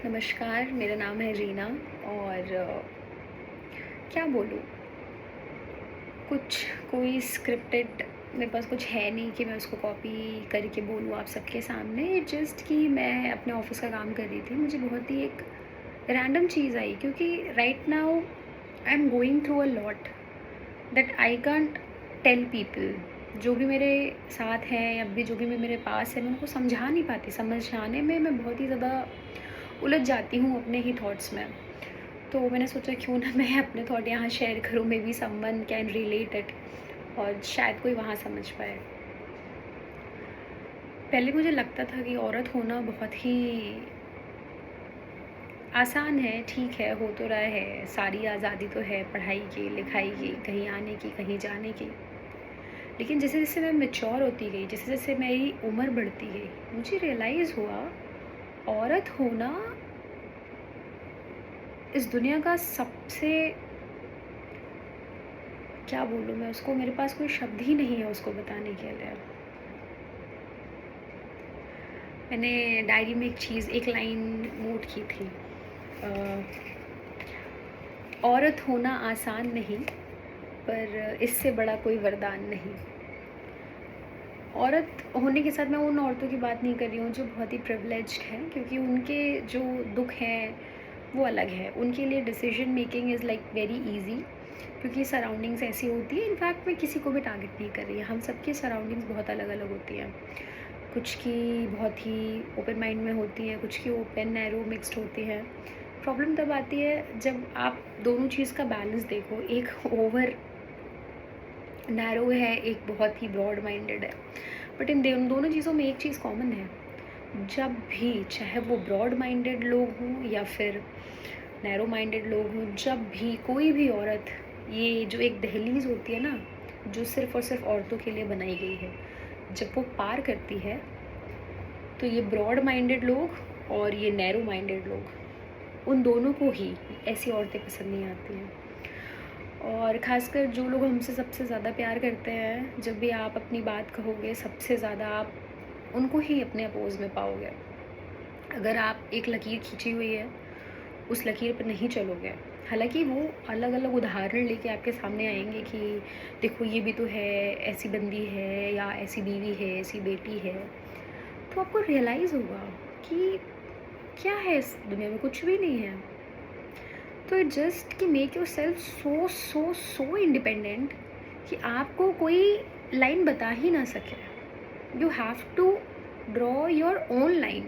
नमस्कार, मेरा नाम है रीना और क्या बोलूँ, कुछ कोई स्क्रिप्टेड मेरे पास कुछ है नहीं कि मैं उसको कॉपी करके बोलूँ आप सबके सामने। जस्ट कि मैं अपने ऑफ़िस का काम कर रही थी, मुझे बहुत ही एक रैंडम चीज़ आई क्योंकि right now I am going through a lot that I can't tell people. जो भी मेरे साथ हैं या भी जो भी मेरे पास है, मैं उनको समझा नहीं पाती। समझाने में मैं बहुत ही ज़्यादा उलझ जाती हूँ अपने ही थॉट्स में। तो मैंने सोचा क्यों ना मैं अपने थॉट यहाँ शेयर करूँ, may be someone can relate it और शायद कोई वहाँ समझ पाए। पहले मुझे लगता था कि औरत होना बहुत ही आसान है, ठीक है, हो तो रहा है, सारी आज़ादी तो है पढ़ाई की, लिखाई की, कहीं आने की, कहीं जाने की। लेकिन जैसे-जैसे मैं मैच्योर होती गई, जैसे-जैसे मेरी उम्र बढ़ती गई, मुझे रियलाइज़ हुआ औरत होना इस दुनिया का सबसे, क्या बोलूँ मैं उसको, मेरे पास कोई शब्द ही नहीं है उसको बताने के लिए। मैंने डायरी में एक चीज़, एक लाइन नोट की थी, अ, औरत होना आसान नहीं, पर इससे बड़ा कोई वरदान नहीं। औरत होने के साथ मैं उन औरतों की बात नहीं कर रही हूँ जो बहुत ही प्रिविलेज्ड हैं, क्योंकि उनके जो दुख हैं वो अलग है। उनके लिए decision making is like very easy, क्योंकि सराउंडिंग्स ऐसी होती है। इनफैक्ट मैं किसी को भी टारगेट नहीं कर रही, हम सबकी सराउंडिंग्स बहुत अलग अलग होती हैं। कुछ की बहुत ही ओपन माइंड में होती हैं, कुछ की ओपन नैरो मिक्स्ड होती हैं। प्रॉब्लम तब आती है जब आप दोनों चीज़ का बैलेंस देखो, एक ओवर नैरो है, एक बहुत ही ब्रॉड माइंडेड है। बट इन दोनों चीज़ों में एक चीज़ कॉमन है, जब भी, चाहे वो ब्रॉड माइंडेड लोग हों या फिर नैरो माइंडेड लोग हों, जब भी कोई भी औरत, ये जो एक दहलीज़ होती है ना, जो सिर्फ़ और सिर्फ औरतों के लिए बनाई गई है, जब वो पार करती है तो ये ब्रॉड माइंडेड लोग और ये नैरो माइंडेड लोग, उन दोनों को ही ऐसी औरतें पसंद नहीं आती हैं। और ख़ासकर जो लोग हमसे सबसे ज़्यादा प्यार करते हैं, जब भी आप अपनी बात कहोगे सबसे ज़्यादा आप उनको ही अपने अपोज़ में पाओगे। अगर आप एक लकीर खींची हुई है, उस लकीर पर नहीं चलोगे। हालाँकि वो अलग-अलग उदाहरण लेके आपके सामने आएँगे कि देखो ये भी तो है, ऐसी बंदी है या ऐसी बीवी है, ऐसी बेटी है। तो आपको रियलाइज़ होगा कि क्या है इस दुनिया में, कुछ भी नहीं है। तो जस्ट कि make yourself so so so independent कि आपको कोई लाइन बता ही ना सके। You have to draw your own line,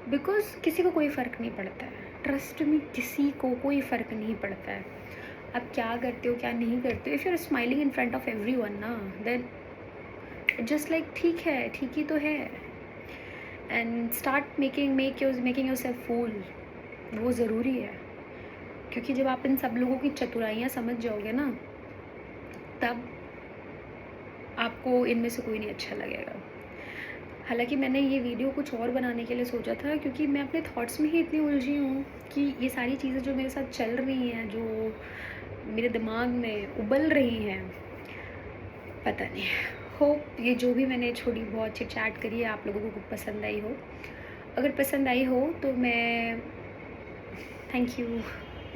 because किसी को कोई फ़र्क नहीं पड़ता है। ट्रस्ट में, किसी को कोई फ़र्क नहीं पड़ता है आप क्या करते हो क्या नहीं करते हो। If you are smiling in front of everyone ना, देन जस्ट लाइक ठीक है, ठीक ही तो है। And start making yourself fool, वो ज़रूरी है। क्योंकि जब आप इन सब लोगों की चतुराइयाँ समझ जाओगे ना, तब आपको इनमें से कोई नहीं अच्छा लगेगा। हालांकि मैंने ये वीडियो कुछ और बनाने के लिए सोचा था, क्योंकि मैं अपने थॉट्स में ही इतनी उलझी हूँ कि ये सारी चीज़ें जो मेरे साथ चल रही हैं, जो मेरे दिमाग में उबल रही हैं, पता नहीं। होप ये जो भी मैंने छोटी बहुत चिट चैट करी है आप लोगों को पसंद आई हो। अगर पसंद आई हो तो मैं थैंक यू।